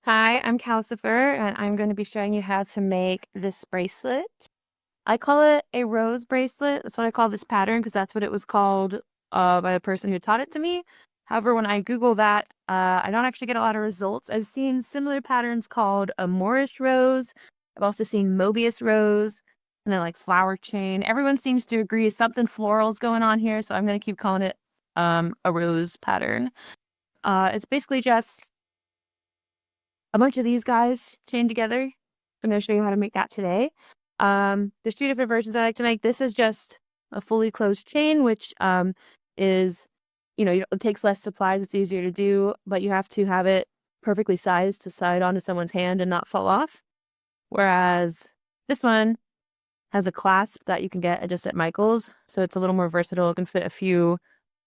Hi, I'm Kalcifer, and I'm going to be showing you how to make this bracelet. I call it a rose bracelet. That's what I call this pattern because that's what it was called by the person who taught it to me. However, when I Google that, I don't actually get a lot of results. I've seen similar patterns called a Moorish rose. I've also seen Mobius rose and then like flower chain. Everyone seems to agree something floral is going on here, so I'm going to keep calling it a rose pattern. It's basically just a bunch of these guys chained together. I'm going to show you how to make that today. There's two different versions I like to make. This is just a fully closed chain, which is, it takes less supplies. It's easier to do, but you have to have it perfectly sized to slide onto someone's hand and not fall off. Whereas this one has a clasp that you can get just at Michael's. So it's a little more versatile. It can fit a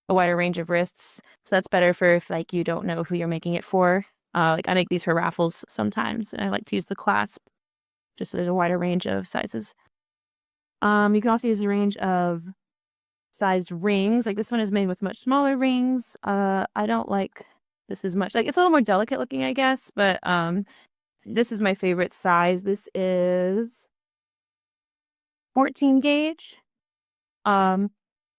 wider range of wrists. So that's better for if like you don't know who you're making it for. Like I make these for raffles sometimes, and I like to use the clasp just so there's a wider range of sizes. You can also use a range of sized rings. Like this one is made with much smaller rings. I don't like this as much. Like it's a little more delicate looking, I guess, but this is my favorite size. This is 14 gauge. And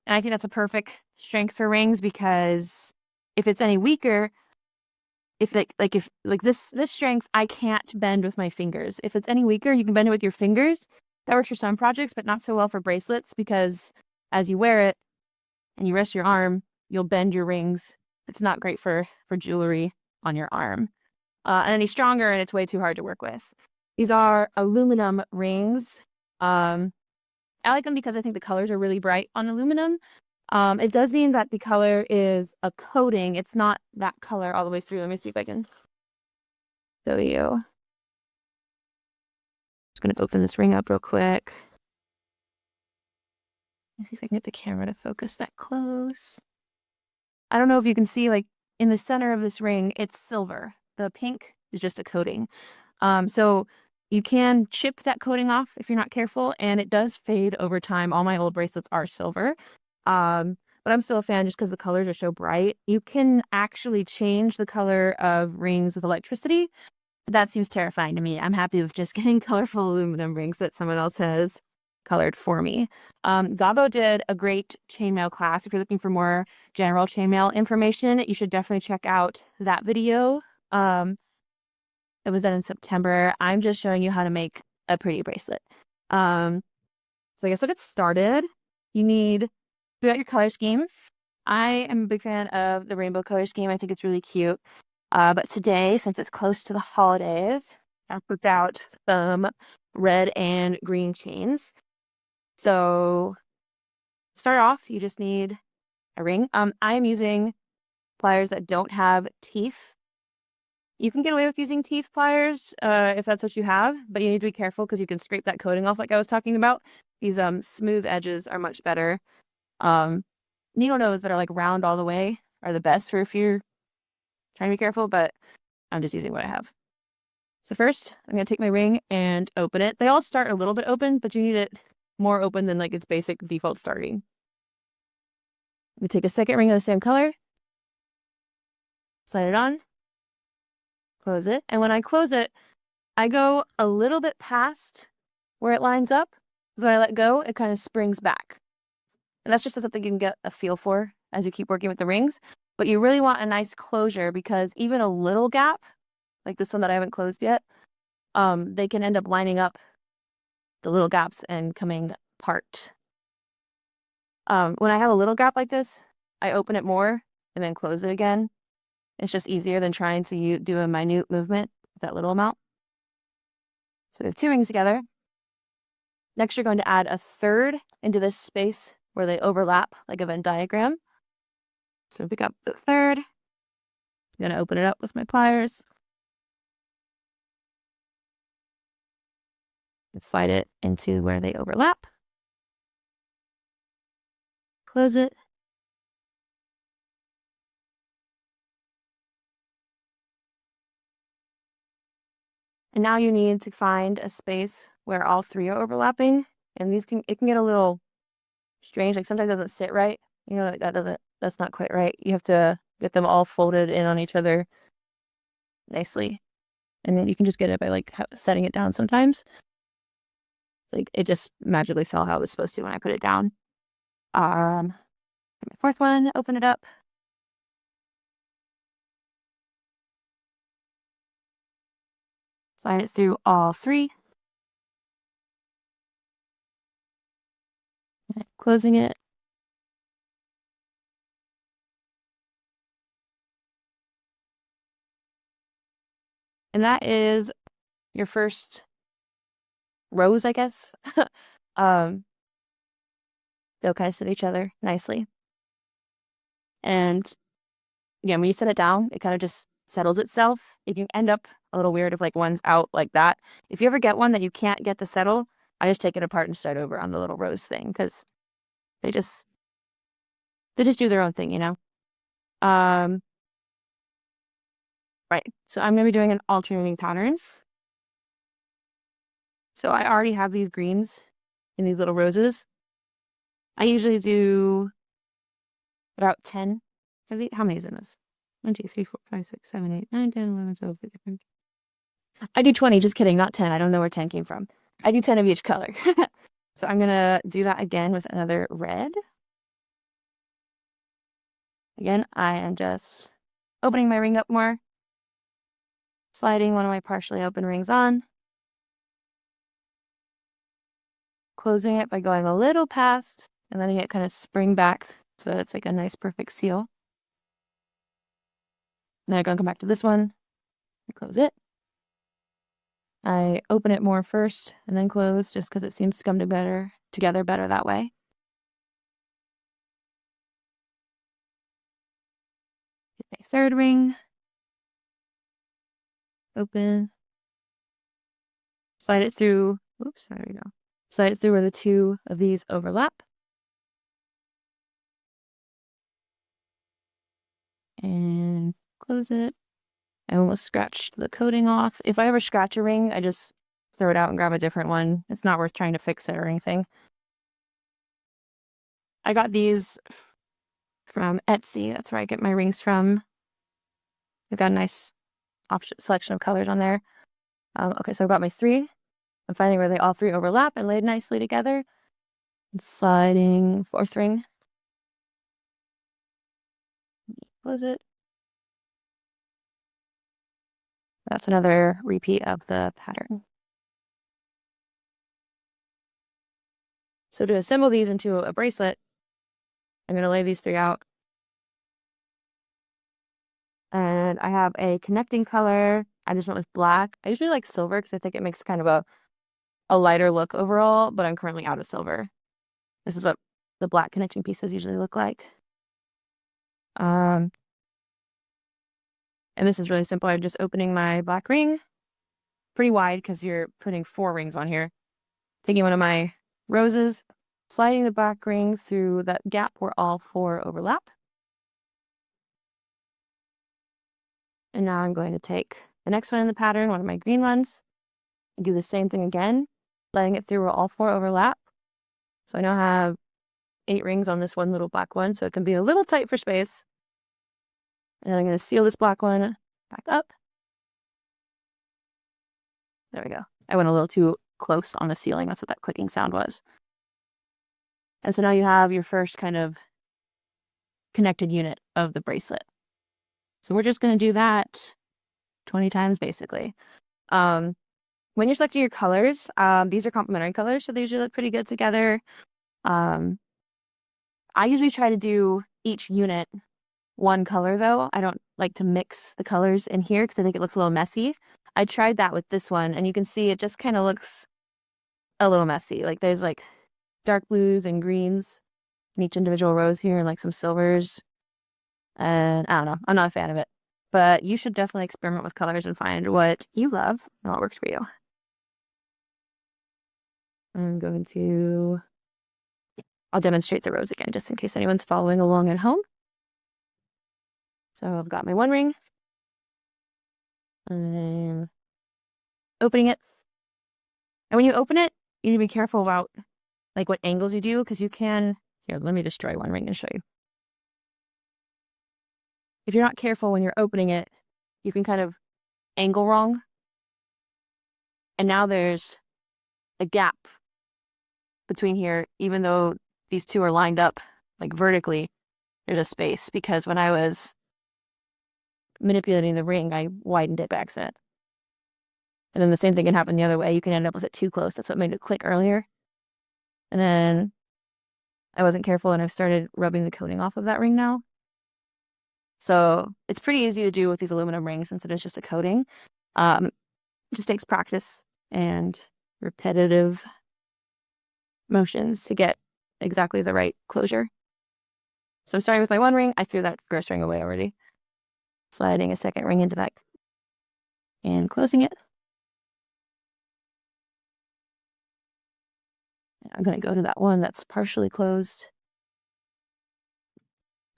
I think that's a perfect strength for rings because if it's any weaker, if this strength I can't bend with my fingers. If it's any weaker, you can bend it with your fingers. That works for some projects, but not so well for bracelets because as you wear it and you rest your arm, you'll bend your rings. It's not great for jewelry on your arm. And any stronger and it's way too hard to work with. These are aluminum rings. I like them because I think the colors are really bright on aluminum. It does mean that the color is a coating. It's not that color all the way through. Let me see if I can show you. Just gonna open this ring up real quick. Let's see if I can get the camera to focus that close. I don't know if you can see, like in the center of this ring, it's silver. The pink is just a coating. So you can chip that coating off if you're not careful, and it does fade over time. All my old bracelets are silver. But I'm still a fan just because the colors are so bright. You can actually change the color of rings with electricity. That seems terrifying to me. I'm happy with just getting colorful aluminum rings that someone else has colored for me. Gabo did a great chainmail class. If you're looking for more general chainmail information, you should definitely check out that video. It was done in September. I'm just showing you how to make a pretty bracelet. So I guess we'll get started. You got your color scheme. I am a big fan of the rainbow color scheme. I think it's really cute. But today, since it's close to the holidays, I picked out some red and green chains. So to start off, you just need a ring. I am using pliers that don't have teeth. You can get away with using teeth pliers if that's what you have, but you need to be careful because you can scrape that coating off like I was talking about. These smooth edges are much better. Needle nose that are like round all the way are the best for if you're trying to be careful, but I'm just using what I have. So first, I'm going to take my ring and open it. They all start a little bit open, but you need it more open than like its basic default starting. I'm going to take a second ring of the same color, slide it on, close it. And when I close it, I go a little bit past where it lines up. So when I let go, it kind of springs back. And that's just something you can get a feel for as you keep working with the rings. But you really want a nice closure because even a little gap, like this one that I haven't closed yet, they can end up lining up the little gaps and coming apart. When I have a little gap like this, I open it more and then close it again. It's just easier than trying to do a minute movement with that little amount. So we have two rings together. Next, you're going to add a third into this space where they overlap like a Venn diagram. So pick up the third. I'm going to open it up with my pliers. And slide it into where they overlap. Close it. And now you need to find a space where all three are overlapping. And it can get a little strange. Like sometimes it doesn't sit right. You know, like that's not quite right. You have to get them all folded in on each other nicely. And then you can just get it by like setting it down sometimes. Like it just magically fell how it was supposed to when I put it down. My fourth one, open it up. Slide it through all three. Closing it. And that is your first rose, I guess. They'll kind of sit each other nicely. And yeah, when you set it down, it kind of just settles itself. If you end up a little weird if like one's out like that. If you ever get one that you can't get to settle, I just take it apart and start over on the little rose thing because they just do their own thing, you know? Right. So I'm going to be doing an alternating pattern. So I already have these greens in these little roses. I usually do about 10 of these. How many is in this? 1, 2, 3, 4, 5, 6, 7, 8, 9, 10, 11, 12, 13. I do 20, just kidding, not 10. I don't know where 10 came from. I do 10 of each color. So I'm going to do that again with another red. Again, I am just opening my ring up more, sliding one of my partially open rings on, closing it by going a little past and letting it kind of spring back so that it's like a nice perfect seal. Then I'm going to come back to this one and close it. I open it more first and then close just because it seems to come together better that way. Get my third ring. Open. Slide it through. Oops, there we go. Slide it through where the two of these overlap. And close it. I almost scratched the coating off. If I ever scratch a ring, I just throw it out and grab a different one. It's not worth trying to fix it or anything. I got these from Etsy. That's where I get my rings from. They've got a nice selection of colors on there. Okay, so I've got my 3. I'm finding where they all 3 overlap and laid nicely together. And sliding 4th ring. Close it. That's another repeat of the pattern. So to assemble these into a bracelet, I'm going to lay these 3 out. And I have a connecting color. I just went with black. I usually like silver because I think it makes kind of a lighter look overall, but I'm currently out of silver. This is what the black connecting pieces usually look like. And this is really simple. I'm just opening my black ring pretty wide because you're putting 4 rings on here. Taking one of my roses, sliding the black ring through that gap where all 4 overlap. And now I'm going to take the next one in the pattern, one of my green ones, and do the same thing again, letting it through where all 4 overlap. So I now have 8 rings on this one little black one, so it can be a little tight for space. And then I'm going to seal this black one back up. There we go. I went a little too close on the sealing. That's what that clicking sound was. And so now you have your first kind of connected unit of the bracelet. So we're just going to do that 20 times basically. When you're selecting your colors, these are complementary colors, so they usually look pretty good together. I usually try to do each unit one color though. I don't like to mix the colors in here because I think it looks a little messy. I tried that with this one and you can see it just kind of looks a little messy. Like there's like dark blues and greens in each individual rose here and like some silvers. And I don't know, I'm not a fan of it. But you should definitely experiment with colors and find what you love and what works for you. I'll demonstrate the rose again just in case anyone's following along at home. So I've got my 1 ring. I'm opening it. And when you open it, you need to be careful about like what angles you do because you can, here, let me destroy 1 ring and show you. If you're not careful when you're opening it, you can kind of angle wrong And now there's a gap between here, even though these two are lined up like vertically, there's a space because when I was manipulating the ring, I widened it by accident. And then the same thing can happen the other way. You can end up with it too close. That's what made it click earlier. And then I wasn't careful and I've started rubbing the coating off of that ring now. So it's pretty easy to do with these aluminum rings since it is just a coating. It just takes practice and repetitive motions to get exactly the right closure. So I'm starting with my one ring. I threw that first ring away already. Sliding a second ring into that and closing it. I'm going to go to that one that's partially closed.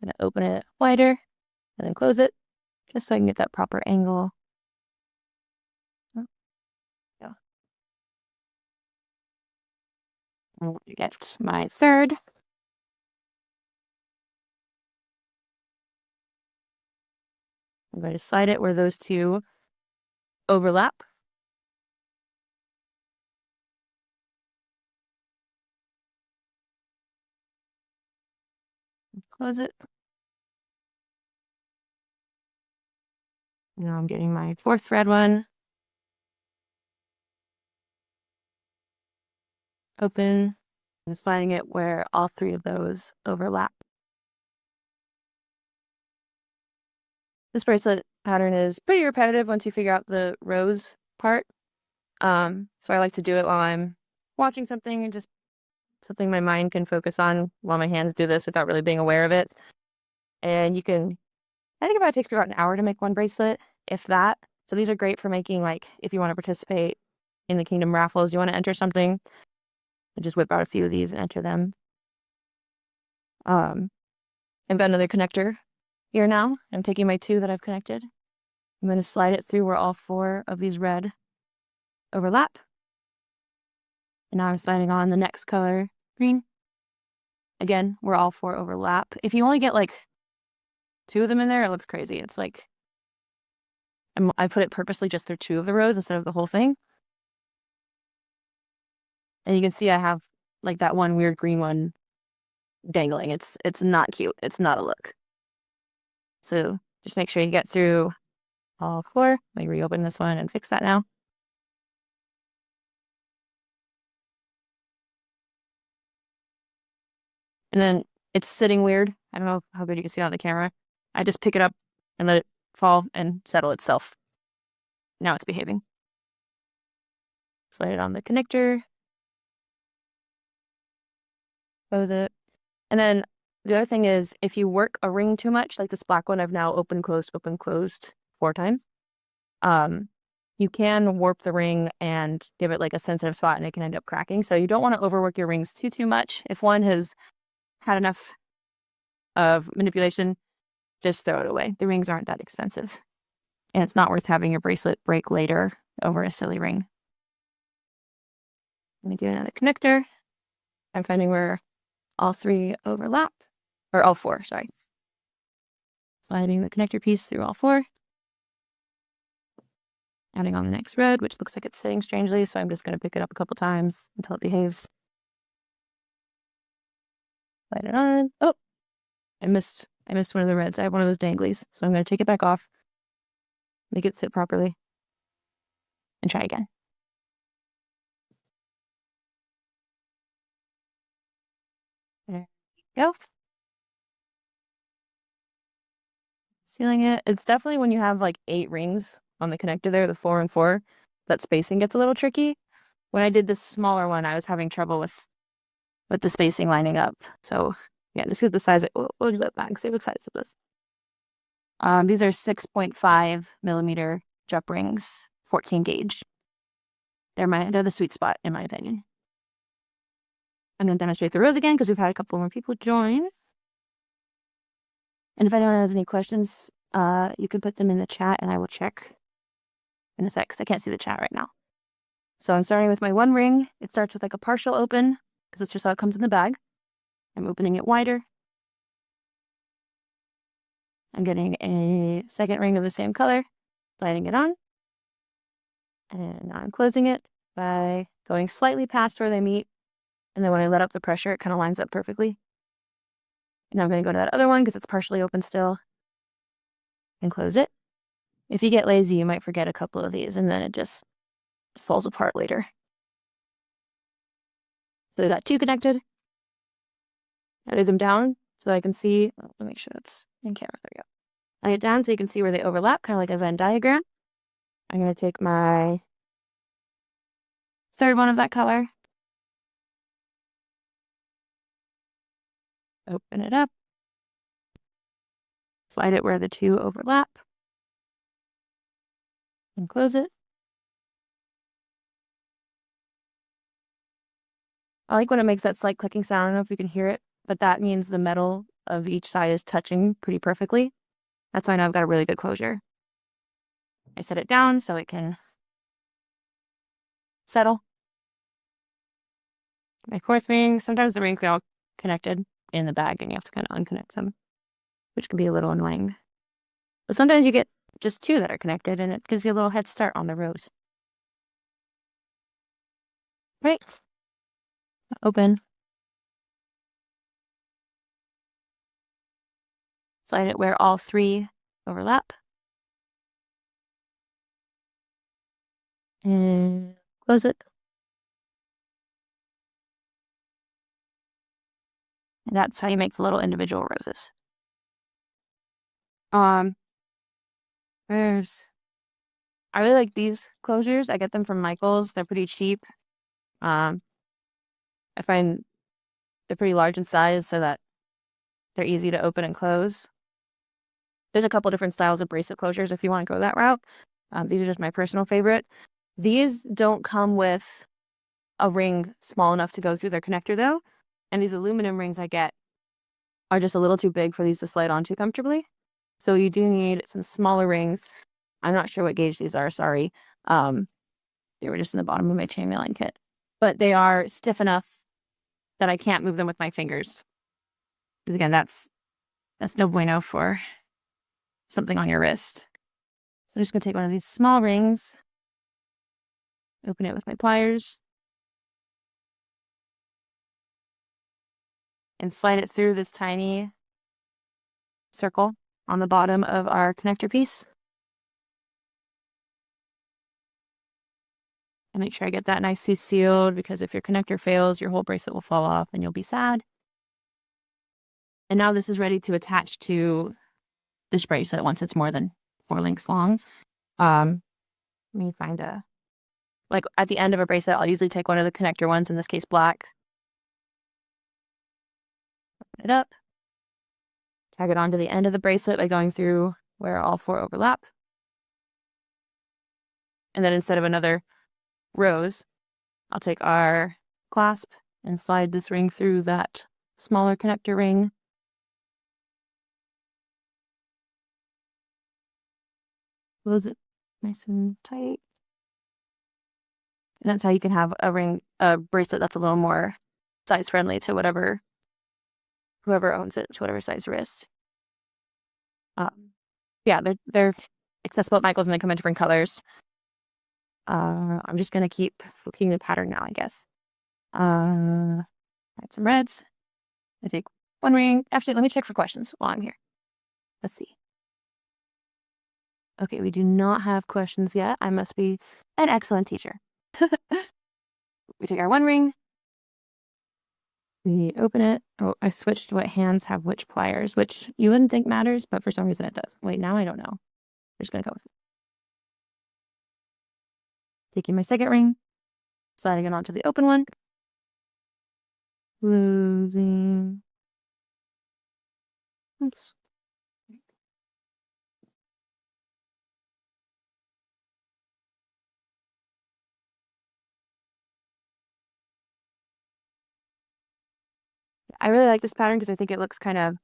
I'm going to open it wider and then close it just so I can get that proper angle. Oh, yeah. I'm going to get my third. I'm going to slide it where those two overlap. Close it. Now I'm getting my fourth thread one. Open and sliding it where all three of those overlap. This bracelet pattern is pretty repetitive once you figure out the rose part. So I like to do it while I'm watching something and just something my mind can focus on while my hands do this without really being aware of it. And you can, I think it takes about an hour to make one bracelet, if that. So these are great for making, like, if you want to participate in the Kingdom raffles, you want to enter something, and just whip out a few of these and enter them. I've got another connector here now. I'm taking my two that I've connected. I'm going to slide it through where all four of these red overlap. And now I'm sliding on the next color, green. Again, where all four overlap. If you only get like two of them in there, it looks crazy. It's like, I put it purposely just through two of the rows instead of the whole thing. And you can see I have like that one weird green one dangling. It's not cute. It's not a look. So just make sure you get through all four. Let me reopen this one and fix that now. And then it's sitting weird. I don't know how good you can see it on the camera. I just pick it up and let it fall and settle itself. Now it's behaving. Slide it on the connector. Close it. And then the other thing is, if you work a ring too much, like this black one I've now open, closed, 4 times, you can warp the ring and give it like a sensitive spot and it can end up cracking. So you don't want to overwork your rings too much. If one has had enough of manipulation, just throw it away. The rings aren't that expensive. And it's not worth having your bracelet break later over a silly ring. Let me do another connector. I'm finding where all three overlap. Or all four, sorry. Sliding the connector piece through all four. Adding on the next red, which looks like it's sitting strangely, so I'm just going to pick it up a couple times until it behaves. Slide it on. Oh, I missed one of the reds. I have one of those danglies, so I'm going to take it back off, make it sit properly, and try again. There we go. Sealing it. It's definitely when you have like 8 rings on the connector there, the 4 and 4, that spacing gets a little tricky. When I did this smaller one, I was having trouble with the spacing lining up. So yeah, this is the size. We'll do that back. See what size of this. These are 6.5 millimeter jump rings, 14 gauge. They're the sweet spot in my opinion. I'm going to demonstrate the rows again because we've had a couple more people join. And if anyone has any questions, you can put them in the chat and I will check in a sec because I can't see the chat right now. So I'm starting with my one ring. It starts with like a partial open because it's just how it comes in the bag. I'm opening it wider. I'm getting a second ring of the same color, sliding it on. And now I'm closing it by going slightly past where they meet. And then when I let up the pressure, it kind of lines up perfectly. And I'm going to go to that other one because it's partially open still and close it. If you get lazy, you might forget a couple of these and then it just falls apart later. So we got 2 connected. I lay them down so I can see. Let me make sure that's in camera. There we go. I lay it down so you can see where they overlap, kind of like a Venn diagram. I'm going to take my third one of that color, open it up, slide it where the 2 overlap, and close it. I like when it makes that slight clicking sound. I don't know if you can hear it, but that means the metal of each side is touching pretty perfectly. That's why I know I've got a really good closure. I set it down so it can settle. My 4th ring, sometimes the rings get all connected in the bag and you have to kind of unconnect them, which can be a little annoying. But sometimes you get just 2 that are connected and it gives you a little head start on the rows. Right. Open. Slide it where all 3 overlap. And close it. And that's how you make the little individual roses. I really like these closures. I get them from Michael's. They're pretty cheap. I find they're pretty large in size so that they're easy to open and close. There's a couple different styles of bracelet closures if you want to go that route. These are just my personal favorite. These don't come with a ring small enough to go through their connector though. And these aluminum rings I get are just a little too big for these to slide onto comfortably. So you do need some smaller rings. I'm not sure what gauge these are, sorry. They were just in the bottom of my chainmail line kit. But they are stiff enough that I can't move them with my fingers. Because again, that's no bueno for something on your wrist. So I'm just going to take one of these small rings, open it with my pliers, and slide it through this tiny circle on the bottom of our connector piece. And make sure I get that nicely sealed because if your connector fails, your whole bracelet will fall off and you'll be sad. And now this is ready to attach to this bracelet once it's more than 4 links long. Let me find like at the end of a bracelet, I'll usually take one of the connector ones, in this case black. Open it up. Tag it onto the end of the bracelet by going through where all 4 overlap. And then instead of another rose, I'll take our clasp and slide this ring through that smaller connector ring. Close it nice and tight. And that's how you can have a bracelet that's a little more size friendly to whoever owns it, to whatever size wrist. Yeah, they're accessible at Michael's and they come in different colors. I'm just gonna keep looking at the pattern now, I guess. Add some reds. I take 1 ring. Actually, let me check for questions while I'm here. Let's see. Okay, we do not have questions yet. I must be an excellent teacher. We take our 1 ring. We open it. Oh, I switched what hands have which pliers, which you wouldn't think matters, but for some reason it does. Wait, now I don't know. I'm just gonna go with it. Taking my 2nd ring, sliding it onto the open one. Closing. Oops. I really like this pattern because I think it looks kind of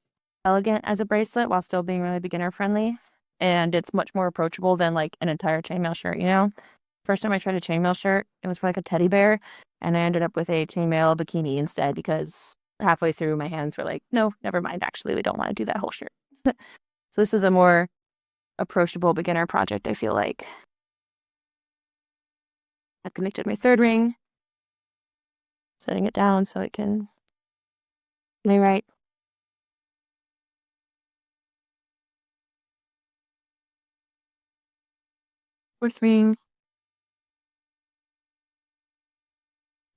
elegant as a bracelet while still being really beginner friendly. And it's much more approachable than like an entire chainmail shirt, you know? First time I tried a chainmail shirt, it was for like a teddy bear. And I ended up with a chainmail bikini instead because halfway through my hands were like, no, never mind. Actually, we don't want to do that whole shirt. So this is a more approachable beginner project, I feel like. I've connected my third ring, setting it down so it can lay right. Fourth ring.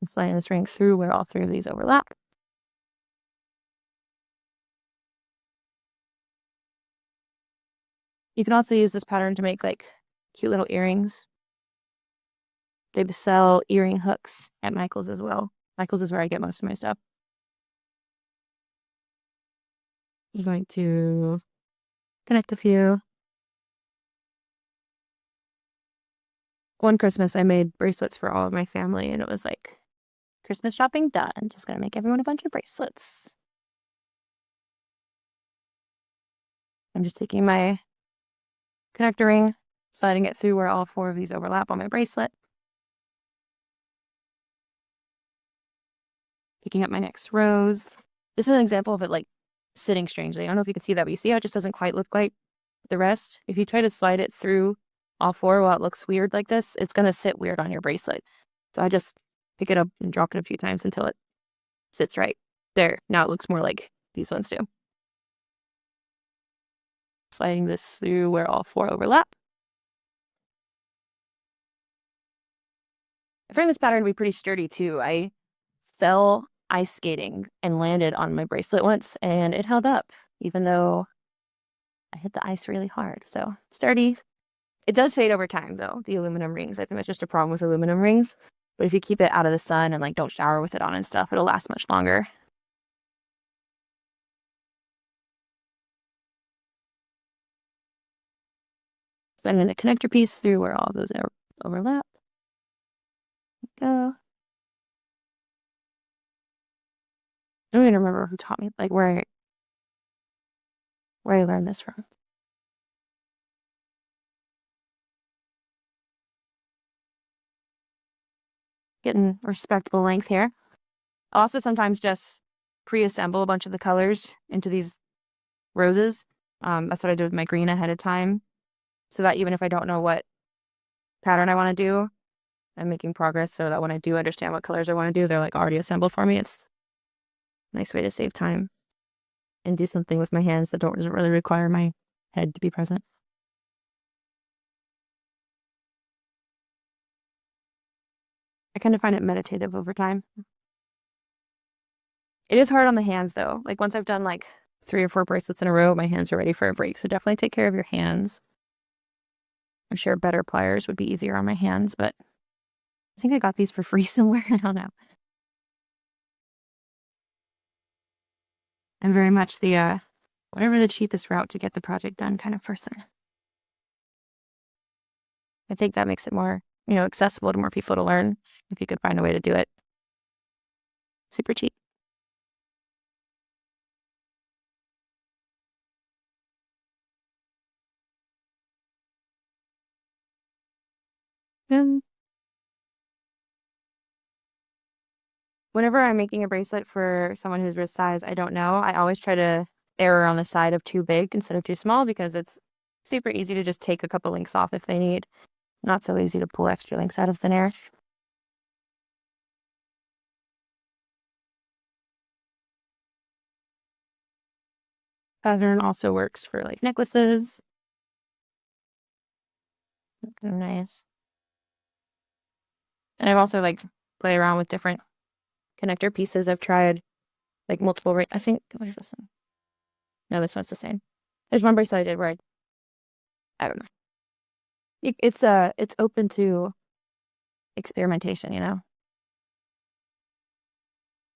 I'm sliding this ring through where all three of these overlap. You can also use this pattern to make like cute little earrings. They sell earring hooks at Michael's as well. Michael's is where I get most of my stuff. I'm going to connect a few. One Christmas, I made bracelets for all of my family, and it was like, Christmas shopping done. Just gonna make everyone a bunch of bracelets. I'm just taking my connector ring, sliding it through where all four of these overlap on my bracelet. Picking up my next rose. This is an example of it like sitting strangely. I don't know if you can see that, but you see how it just doesn't quite look like the rest? If you try to slide it through all four while it looks weird like this, it's gonna sit weird on your bracelet. So I just pick it up and drop it a few times until it sits right. There, now it looks more like these ones do. Sliding this through where all four overlap. I find this pattern to be pretty sturdy too. I fell ice skating and landed on my bracelet once, and it held up, even though I hit the ice really hard. So sturdy. It does fade over time though, the aluminum rings. I think that's just a problem with aluminum rings. But if you keep it out of the sun and like don't shower with it on and stuff, it'll last much longer. Sliding the connector piece through where all those overlap. Go. I don't even remember who taught me, like where I learned this from. Getting respectable length here. I'll also sometimes just pre-assemble a bunch of the colors into these roses. That's what I did with my green ahead of time, so that even if I don't know what pattern I want to do, I'm making progress so that when I do understand what colors I want to do, they're like already assembled for me. It's a nice way to save time and do something with my hands that doesn't really require my head to be present. I kind of find it meditative over time. It is hard on the hands though. Like once I've done like 3 or 4 bracelets in a row, my hands are ready for a break. So definitely take care of your hands. I'm sure better pliers would be easier on my hands, but I think I got these for free somewhere. I don't know. I'm very much the whatever the cheapest route to get the project done kind of person. I think that makes it more, accessible to more people to learn if you could find a way to do it super cheap. And whenever I'm making a bracelet for someone whose wrist size I don't know, I always try to err on the side of too big instead of too small because it's super easy to just take a couple links off if they need. Not so easy to pull extra links out of thin air. Pattern also works for like necklaces. Nice. And I've also like played around with different connector pieces. I've tried like multiple, I think, what is this one? No, this one's the same. There's one bracelet I did where I don't know. It's open to experimentation,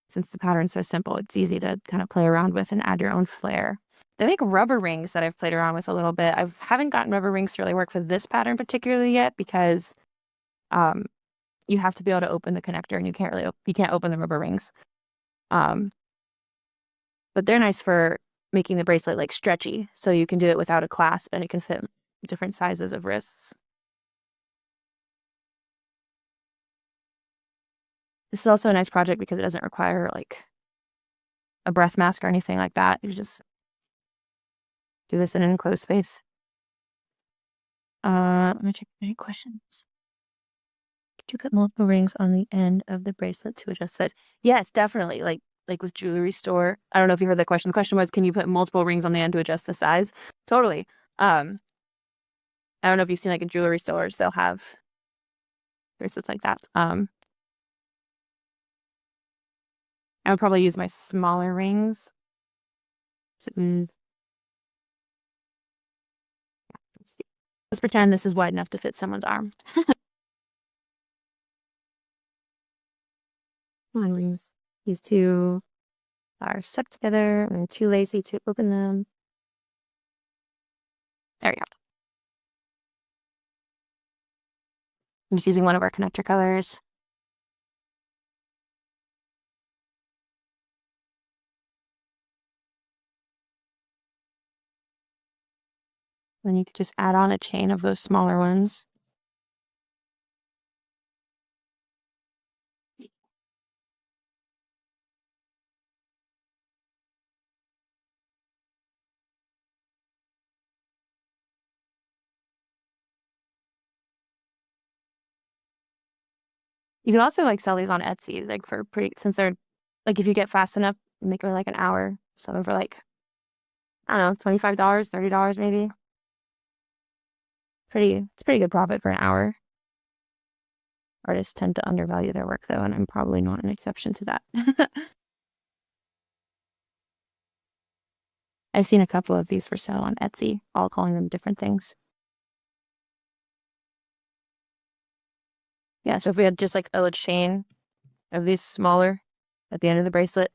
Since the pattern's so simple, it's easy to kind of play around with and add your own flair. They make rubber rings that I've played around with a little bit. I haven't gotten rubber rings to really work for this pattern particularly yet because you have to be able to open the connector and you can't open the rubber rings. But they're nice for making the bracelet like stretchy, so you can do it without a clasp and it can fit different sizes of wrists. This is also a nice project because it doesn't require like a breath mask or anything like that. You just do this in an enclosed space. Let me check any questions. Do you put multiple rings on the end of the bracelet to adjust size? Yes, definitely. Like with jewelry store. I don't know if you heard the question. The question was, can you put multiple rings on the end to adjust the size? Totally. I don't know if you've seen like in jewelry stores, they'll have bracelets like that. I would probably use my smaller rings. So, let's see. Let's pretend this is wide enough to fit someone's arm. Come on, rings. These two are stuck together. I'm too lazy to open them. There we go. I'm just using one of our connector colors. Then you could just add on a chain of those smaller ones. You can also like sell these on Etsy, like for pretty, since they're like, if you get fast enough, make them like an hour. Sell them for like, I don't know, $25, $30 maybe. It's pretty good profit for an hour. Artists tend to undervalue their work though, and I'm probably not an exception to that. I've seen a couple of these for sale on Etsy, all calling them different things. Yeah, so if we had just like a chain of these smaller at the end of the bracelet,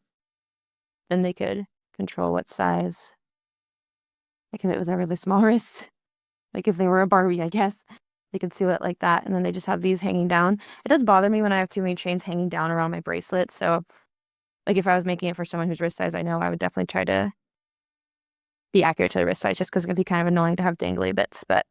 then they could control what size. Like if it was ever the smallest, like if they were a Barbie, I guess, they could seal it like that. And then they just have these hanging down. It does bother me when I have too many chains hanging down around my bracelet. So like if I was making it for someone whose wrist size I know, I would definitely try to be accurate to the wrist size just because it's going to be kind of annoying to have dangly bits. But